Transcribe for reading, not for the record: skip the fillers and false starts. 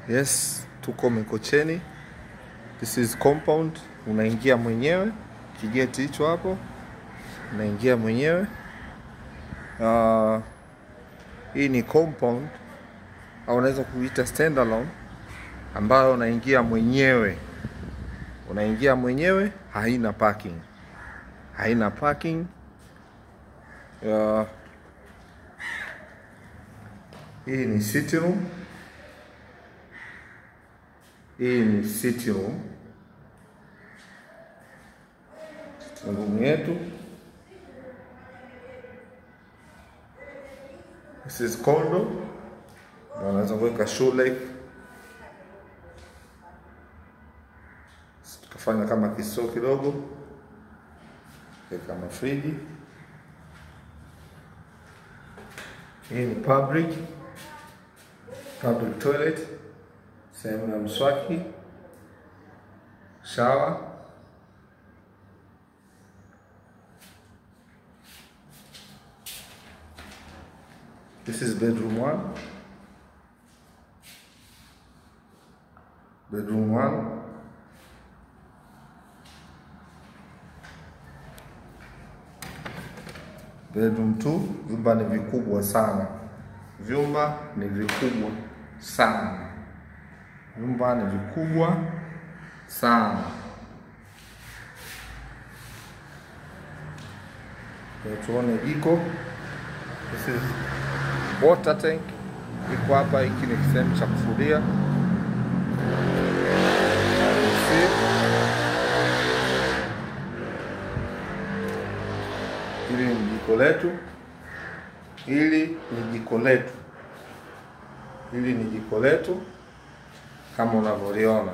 Yes, tuko Mikocheni. This is compound. Unaingia mwenyewe, kigeti hicho hapo. Unaingia mwenyewe. Hii ni compound au unaweza kuita standalone, ambayo unaingia mwenyewe. Unaingia mwenyewe, haina parking. Haina parking. Hii ni sitting room. Hii ni sitting room. Room yetu. This is condo. Unaweza kuweka shule. Tukafanya kama kisoo kidogo. Kama friji. Hii ni public toilet. Sehemu ya mswaki. Shower. This is bedroom 1. Bedroom 1. Bedroom 2. Vyumba ni vikubwa sana. Vyumba ni vikubwa sana. Vyumba ni vikubwa sana. Tuone jiko. This is water tank. Iko hapa, hiki ni sehemu cha kufulia. Hili ni jiko letu. Hili ni jiko letu. Hili ni jiko letu kama unavyoona.